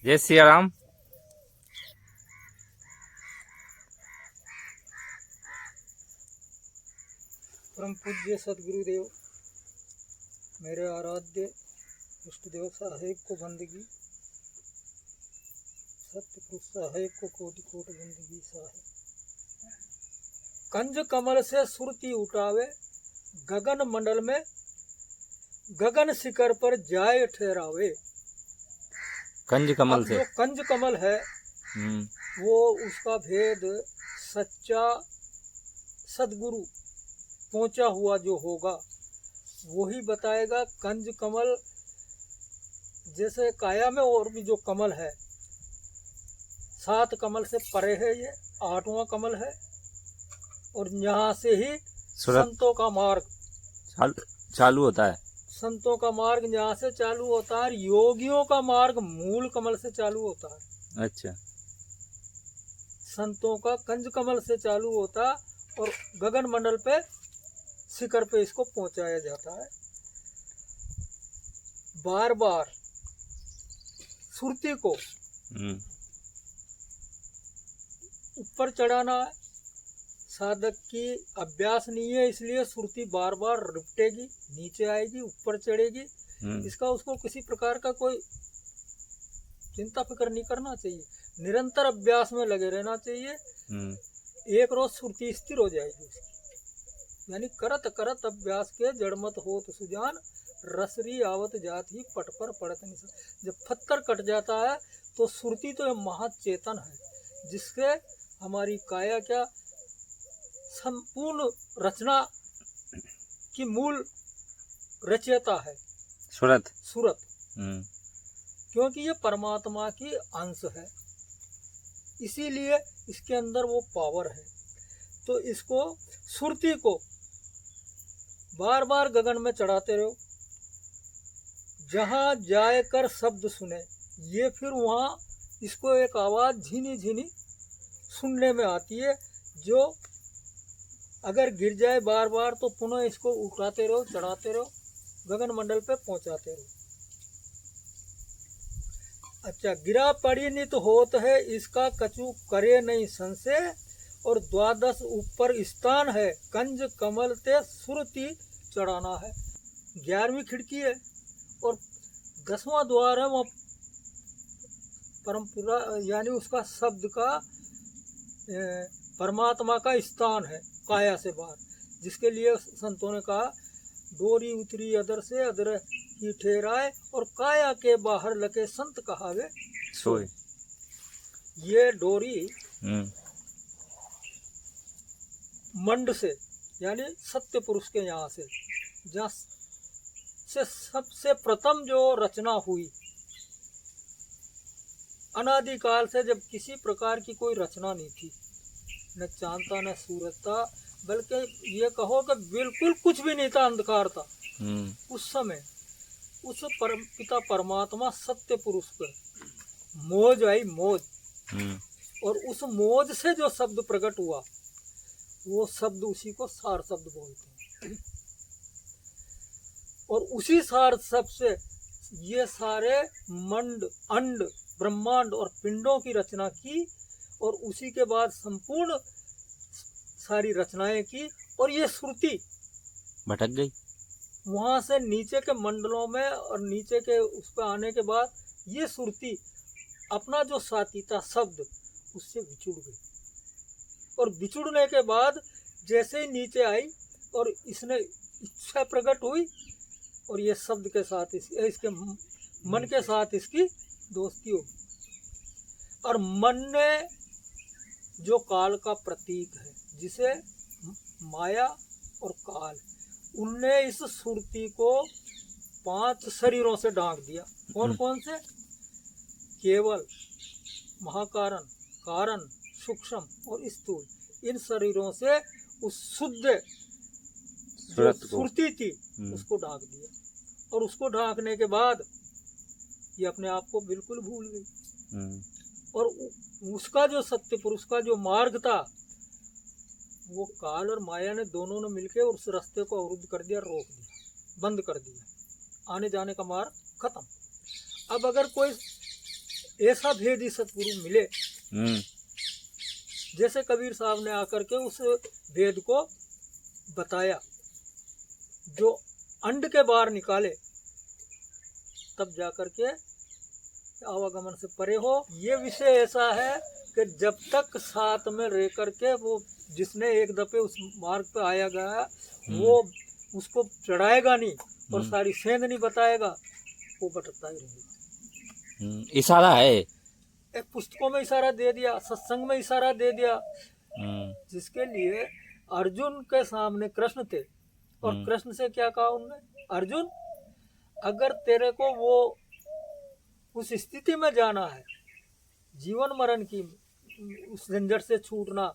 जय सिया राम। परम पूज्य सदगुरुदेव मेरे आराध्य इष्ट देव साहेब को बंदगी, सत्य पुरुष साहेब को कोटि कोटि बंदगी साहेब। कंज कमल से सुरती उठावे, गगन मंडल में गगन शिखर पर जाए ठहरावे। कंज कमल अब से जो कंज कमल है वो उसका भेद सच्चा सदगुरु पहुंचा हुआ जो होगा वही बताएगा। कंज कमल जैसे काया में और भी जो कमल है, 7 कमल से परे है, ये 8वां कमल है। और यहाँ से ही संतों का मार्ग चालू होता है। संतों का मार्ग यहाँ से चालू होता है। योगियों का मार्ग मूल कमल से चालू होता है। अच्छा, संतों का कंज कमल से चालू होता और गगन मंडल पे शिखर पे इसको पहुंचाया जाता है। बार बार सुरती को ऊपर चढ़ाना है। साधक की अभ्यास नहीं है, इसलिए सुरती बार बार रिपटेगी, नीचे आएगी, ऊपर चढ़ेगी। इसका उसको किसी प्रकार का कोई चिंता फिक्र नहीं करना चाहिए। निरंतर अभ्यास में लगे रहना चाहिए। एक रोज सुरती स्थिर हो जाएगी उसकी। यानी करत करत अभ्यास के जड़मत होत सुजान, रसरी आवत जात ही पट पर पड़त निशान। जब पत्थर कट जाता है तो सुरती तो यह महाचेतन है, जिससे हमारी काया क्या संपूर्ण रचना की मूल रचयिता है। सूरत क्योंकि ये परमात्मा की अंश है, इसीलिए इसके अंदर वो पावर है। तो इसको सुरती को बार बार गगन में चढ़ाते रहो, जहाँ जाकर शब्द सुने। ये फिर वहाँ इसको एक आवाज़ झीनी झीनी सुनने में आती है, जो अगर गिर जाए बार बार तो पुनः इसको उठाते रहो, चढ़ाते रहो, गगन मंडल पे पहुँचाते रहो। अच्छा, गिरा पड़ी नित होत है, इसका कछु करे नहीं संशय। और 12 ऊपर स्थान है, कंज कमल ते सुरती चढ़ाना है। 11वीं खिड़की है और 10वां द्वार है, वहाँ परमपुरा यानी उसका शब्द का परमात्मा का स्थान है काया से बाहर, जिसके लिए संतों ने कहा डोरी उतरी अदर से अदर की ठहराए, और काया के बाहर लगे संत कहावे सोए। ये डोरी मंड से यानी सत्य पुरुष के यहाँ से, जहाँ से सबसे प्रथम जो रचना हुई, अनादिकाल से जब किसी प्रकार की कोई रचना नहीं थी, न चांद था न सूरज था, बल्कि ये कहो कि बिल्कुल कुछ भी नहीं था, अंधकार था उस समय। उस पिता परमात्मा सत्य पुरुष पर मौज आई, मौज। और उस मौज से जो शब्द प्रकट हुआ, वो शब्द उसी को सार शब्द बोलते हैं। और उसी सार शब्द से ये सारे मंड, अंड, ब्रह्मांड और पिंडों की रचना की, और उसी के बाद संपूर्ण सारी रचनाएं की। और ये श्रुति भटक गई वहां से नीचे के मंडलों में, और नीचे के उस पर आने के बाद ये श्रुति अपना जो साथी था शब्द, उससे विछुड़ गई। और बिछुड़ने के बाद जैसे ही नीचे आई और इसने इच्छा प्रकट हुई, और ये शब्द के साथ इसके मन के साथ इसकी दोस्ती होगी। और मन ने जो काल का प्रतीक है, जिसे माया और काल, उनने इस सुरती को 5 शरीरों से ढांक दिया। कौन कौन से? केवल, महाकारण, कारण, सूक्ष्म और स्थूल। इन शरीरों से उस शुद्ध जो सुरती थी उसको ढांक दिया। और उसको ढांकने के बाद ये अपने आप को बिल्कुल भूल गई। और उसका जो सत्य पुरुष का जो मार्ग था, वो काल और माया ने दोनों ने मिलकर उस रास्ते को अवरुद्ध कर दिया, रोक दिया, बंद कर दिया। आने जाने का मार्ग खत्म। अब अगर कोई ऐसा भेदी सतगुरु मिले, हम्म, जैसे कबीर साहब ने आकर के उस भेद को बताया, जो अंड के बाहर निकाले, तब जाकर के आवागमन से परे हो। ये विषय ऐसा है कि जब तक साथ में रह करके वो जिसने एक दफे उस मार्ग पे आया गया, वो उसको चढ़ाएगा नहीं और सारी सेंध नहीं बताएगा, वो भटकता ही रहेगा। इशारा है। एक पुस्तकों में इशारा दे दिया, सत्संग में इशारा दे दिया, हम्म, जिसके लिए अर्जुन के सामने कृष्ण थे, और कृष्ण से क्या कहा उन्होंने, अर्जुन अगर तेरे को वो उस स्थिति में जाना है, जीवन मरण की उस झंझट से छूटना,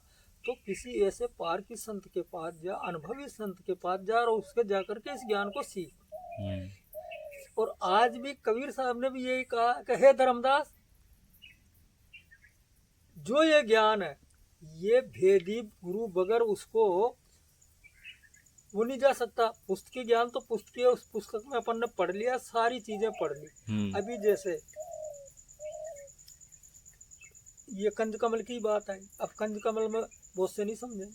तो किसी ऐसे पार की संत के पास जा, अनुभवी संत के पास जा, और उसके जाकर के इस ज्ञान को सीख। और आज भी कबीर साहब ने भी यही कहा कि हे धर्मदास, जो ये ज्ञान है, ये भेदी गुरु बगैर उसको वो नहीं जा सकता। पुस्तकी ज्ञान तो पुस्तकीय, उस पुस्तक में अपन ने पढ़ लिया, सारी चीजें पढ़ ली। अभी जैसे ये कंज कमल की बात आई, अब कंज कमल में बहुत से नहीं समझे,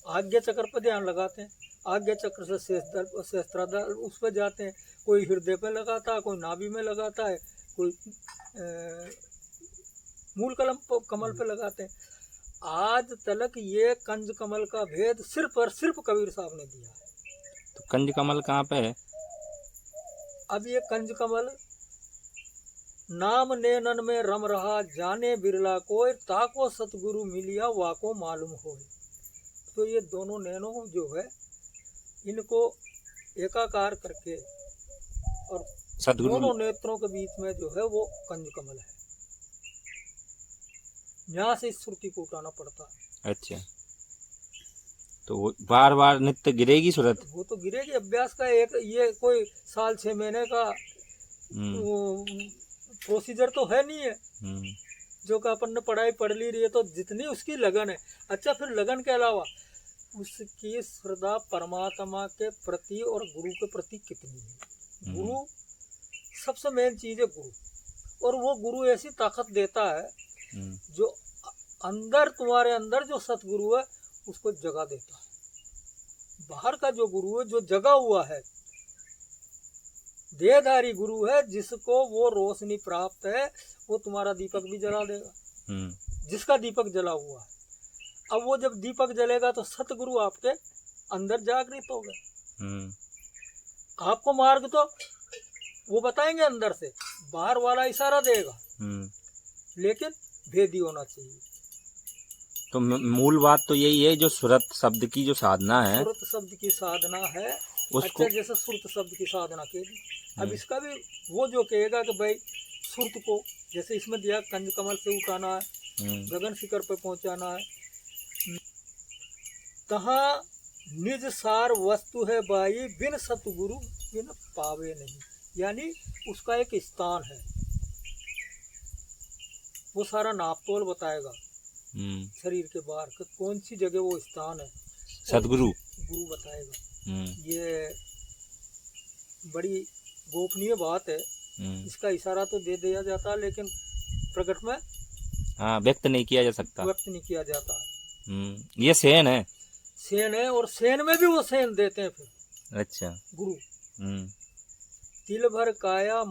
आज्ञा चक्र पर ध्यान लगाते हैं, आज्ञा चक्र से सहस्त्रार उस पर जाते हैं, कोई हृदय पे लगाता है, कोई नाभि में लगाता है, कोई मूल कमल पे लगाते हैं। आज तक ये कंज कमल का भेद सिर्फ और सिर्फ कबीर साहब ने दिया है। तो कंज कमल कहाँ पे है? अब ये कंज कमल नाम नैनन में रम रहा, जाने बिरला कोई, ताको सतगुरु मिलिया वाको मालूम हो। तो ये दोनों नैनों जो है, इनको एकाकार करके और सतगुरु दोनों नेत्रों के बीच में जो है वो कंज कमल है, यहाँ से इस श्रुति को उठाना पड़ता है। अच्छा, तो बार बार नित्य गिरेगी सूरत? वो तो गिरेगी, अभ्यास का एक ये कोई साल 6 महीने का प्रोसीजर तो है नहीं है, जो कि अपन ने पढ़ाई पढ़ ली रही है, तो जितनी उसकी लगन है। अच्छा, फिर लगन के अलावा उसकी श्रद्धा परमात्मा के प्रति और गुरु के प्रति कितनी है। गुरु सबसे मेन चीज है, गुरु। और वो गुरु ऐसी ताकत देता है जो अंदर, तुम्हारे अंदर जो सतगुरु है उसको जगा देता है। बाहर का जो गुरु है, जो जगा हुआ है, देहधारी गुरु है, जिसको वो रोशनी प्राप्त है, वो तुम्हारा दीपक भी जला देगा, जिसका दीपक जला हुआ है। अब वो जब दीपक जलेगा तो सतगुरु आपके अंदर जागृत हो गए। आपको मार्ग तो वो बताएंगे अंदर से, बाहर वाला इशारा देगा, लेकिन भेदी होना चाहिए। तो मूल बात तो यही है, जो सुरत शब्द की जो साधना है, सुरत शब्द की साधना है उसको। अच्छा, जैसे सुरत शब्द की साधना के अब इसका भी वो जो कहेगा कि भाई सुरत को, जैसे इसमें दिया कंज कमल से उठाना है, गगन शिखर पे पहुंचाना है, तहाँ निज सार वस्तु है बाई, बिन सतगुरु बिन पावे नहीं। यानी उसका एक स्थान है, वो सारा नापतोल बताएगा शरीर के बाहर का, कौन सी जगह वो स्थान है, सतगुरु गुरु बताएगा। ये बड़ी गोपनीय बात है, इसका इशारा तो दे दिया जाता है, लेकिन प्रकट में व्यक्त नहीं किया जा सकता, व्यक्त नहीं किया जाता। ये सेन है, सेन है, और सेन में भी वो सेन देते हैं फिर। अच्छा, गुरु तिल भर काया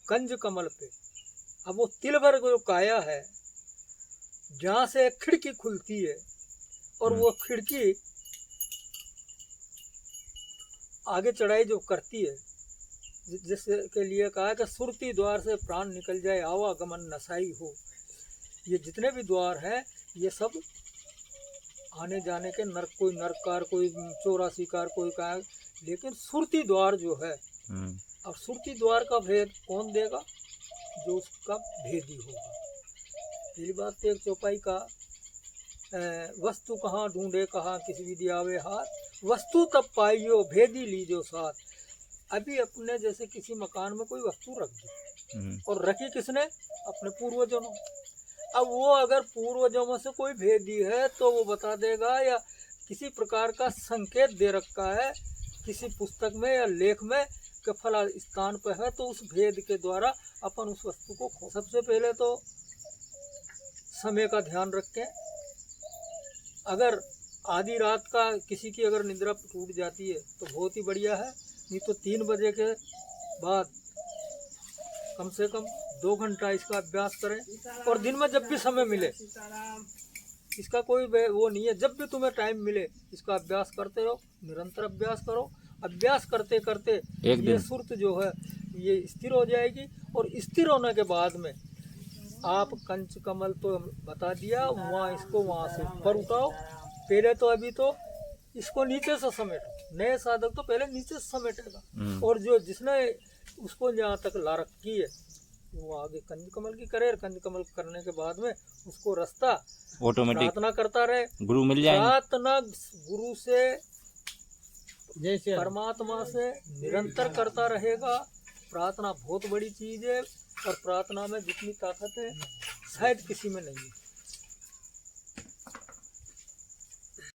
कंज कमल पे। अब वो तिल भर जो काया है, जहाँ से खिड़की खुलती है, और वो खिड़की आगे चढ़ाई जो करती है, जिसके लिए कहा कि सुरती द्वार से प्राण निकल जाए, आवागमन नसाई हो। ये जितने भी द्वार हैं, ये सब आने जाने के नरक, कोई नरकार, कोई 84 कार, कोई का, लेकिन सुरती द्वार जो है, और सुरती द्वार का भेद कौन देगा, जो उसका भेदी होगा। पहली बात तो एक चौपाई का वस्तु कहाँ ढूंढे कहाँ, किसी विधि आवे हाथ, वस्तु तब पाइयो भेदी लीजो साथ। अभी अपने जैसे किसी मकान में कोई वस्तु रख दी, और रखी किसने, अपने पूर्वजों ने। अब वो अगर पूर्वजों में से कोई भेदी है तो वो बता देगा, या किसी प्रकार का संकेत दे रखा है किसी पुस्तक में या लेख में फल स्थान पर है, तो उस भेद के द्वारा अपन उस वस्तु को सबसे पहले तो समय का ध्यान रखें। अगर आधी रात का किसी की अगर निद्रा टूट जाती है तो बहुत ही बढ़िया है, नहीं तो 3 बजे के बाद कम से कम 2 घंटा इसका अभ्यास करें। और दिन में जब भी समय मिले, इसका कोई वो नहीं है, जब भी तुम्हें टाइम मिले इसका अभ्यास करते रहो, निरंतर अभ्यास करो। अभ्यास करते करते ये सुरत जो है ये स्थिर हो जाएगी, और स्थिर होने के बाद में आप कंच कमल तो बता दिया, वहाँ इसको वहाँ से ऊपर उठाओ। पहले तो अभी तो इसको नीचे से समेटो, नए साधक तो पहले नीचे से समेटेगा, और जो जिसने उसको जहाँ तक ला रखी है वो आगे कंज कमल की करे। कंज कमल करने के बाद में उसको रास्ता ऑटोमेटिक प्रार्थना करता रहे, गुरु मिल जाएंगे। प्रार्थना गुरु से जैसे परमात्मा से निरंतर करता रहेगा। प्रार्थना बहुत बड़ी चीज है, और प्रार्थना में जितनी ताकत है शायद किसी में नहीं है।